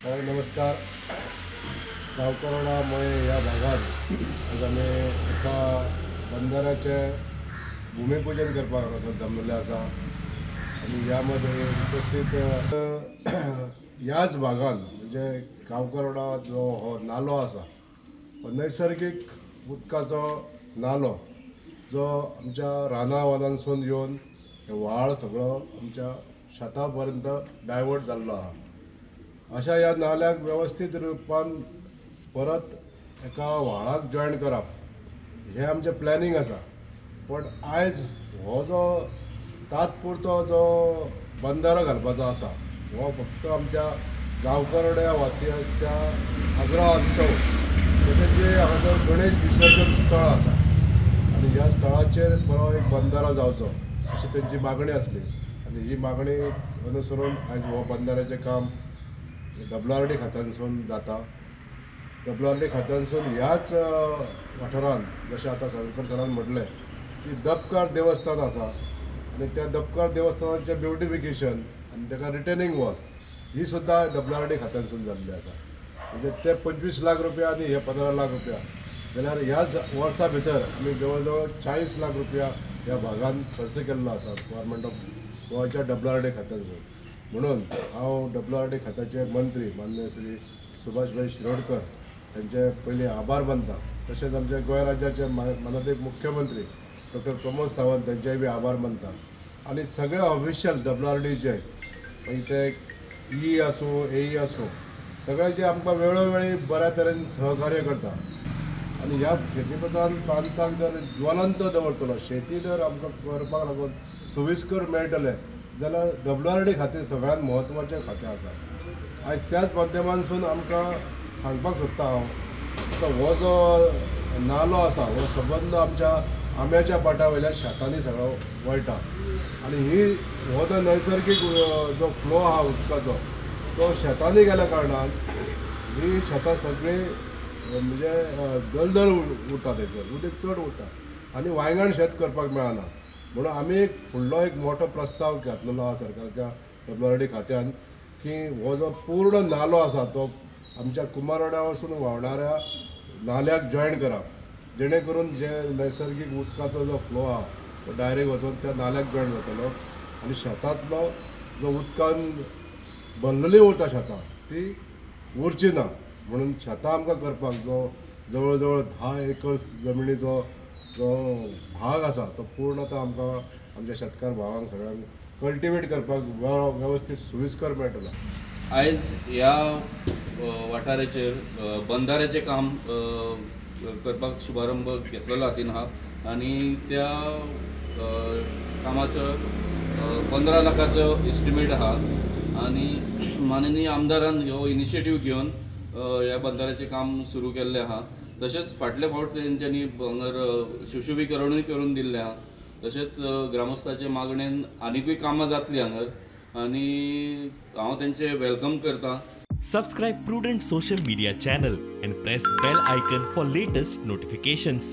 नमस्कार. गावकरोडा मये या भागात आज आम्ही एका बंधाऱ्याचे भूमिपूजन करपाक हांगासर जमलेले आसा आणि यामध्ये उपस्थित याच भागात म्हणजे गावकरोडा जो हो नालो आसा हो नैसर्गिक उदकाचो नालो जो आमच्या रानावनांसून येवन हे व्हाळ सगळो आमच्या शेता पर्यंत डायवर्ट जाल्लो आहा. अशा ह्या नाल्याक व्यवस्थित रुपान परत एका व्हाळाक जॉयन करप हे आमचें प्लॅनिंग आसा. पण आयज हो जो तात्पुरतो जो बंधारो घालपाचो आसा हो फक्त आमच्या गांवकरोड्या वासियांच्या आग्रह आसतो. तेजे हांगासर गणेश विसर्जन स्थळ आसा आनी ह्या स्थळाचेर बरो एक बंधारो जावचो अशी तेंची मागणी आसली आनी ही मागणी अनुसरून आयज हो बंधाऱ्याचें काम WRD खात्यानसून जाता. WRD खात्यानसून ह्याच वाठारांत जशें आतां संकर सरान म्हटलें की दपकार देवस्थान आसा आनी त्या दपकार देवस्थानाचें ब्युटिफिकेशन आनी ताका रिटर्निंग वॉल ही सुद्दां WRD खात्यानसून जाल्ली आसा. म्हणजे ते 25 लाख रुपया आनी हे 15 लाख रुपया जाल्यार ह्याच वर्सा भितर आमी जवळ जवळ 40 लाख रुपया ह्या भागांत खर्च केल्लो आसा गव्हर्मेंट ऑफ गोवाच्या WRD खात्यानसून. म्हणून हांव WRD खात्याचे मंत्री मान्य श्री सुभाषभाई शिरोडकर यांचे पयलीं आभार मानता. तशेंच आमचे गोंय राज्याचे माननीय मुख्यमंत्री डॉक्टर प्रमोद सावंत त्यांचेय बी आभार मानता आनी सगळे ऑफिशियल WRDचे मागीर ते ई आसूं AE आसूं सगळे जे आमकां वेळोवेळी बऱ्या तरेन सहकार्य करता. आनी ह्या शेती प्रांताक जर ज्वलंत दवरतलो शेती जर आमकां करपाक लागून सुविस्कर मेळटलें जाल्यार WRD खातें सगळ्यात म्हत्वाचें खातें आसा. आयज त्याच माध्यमांसून आमकां सांगपाक सोदता हांव हो जो नालो आसा हो संबंद आमच्या आंब्याच्या पाटा वयल्या शेतांनी सगळो वळटा आनी हो जो नैसर्गीक जो फ्लो आहा उदकाचो तो शेतांनी गेल्या कारणान ही शेतां सगळीं म्हणजे दलदल उरता थंयसर उदक चड उरता आनी वांयगण शेत करपाक मेळना. म्हणून आमी एक फुडलो एक मोठो प्रस्ताव घातलेलो आसा सरकारच्या WRD खात्यान की हो जो पूर्ण नालो आसा तो आमच्या कुमारवाड्या वरसून व्हांवणाऱ्या नाल्याक जॉयन करप जेणे करून जे नैसर्गीक उदकाचो जो फ्लो आहा तो डायरेक्ट वचून त्या नाल्याक जॉयन जातलो आनी शेतांतलो जो उदकान भरलेली उरता शेतां ती उरची ना. म्हणून शेतां आमकां करपाक जो जवळ जवळ 10 एकर जमनीचो जो भाग आसा तो पूर्णतः आमकां आमच्या शेतकार भावांक सगळ्यांक कल्टिवेट करपाक व्यवस्थीत सुविस्कर मेळटलो. आयज ह्या वाठाराचेर बंधाऱ्याचें काम करपाक शुभारंभ घेतलेलो हातीन आहा आनी त्या कामाचो 15 लाखाचो एस्टिमेट आहा आनी माननीय आमदारान ह्यो इनिशिएटीव घेवन ह्या बंधाऱ्याचें काम सुरू केल्लें आहा. तशेंच फाटले फावट तेंच्यांनी हांगर सुशोभीकरणूय करून दिल्लें आहा. तशेंच ग्रामस्थांचे मागणेन आनिकूय कामां जातलीं हांगर आनी हांव तेंचे वेलकम करता. Subscribe Prudent social media channel and press bell icon for latest notifications.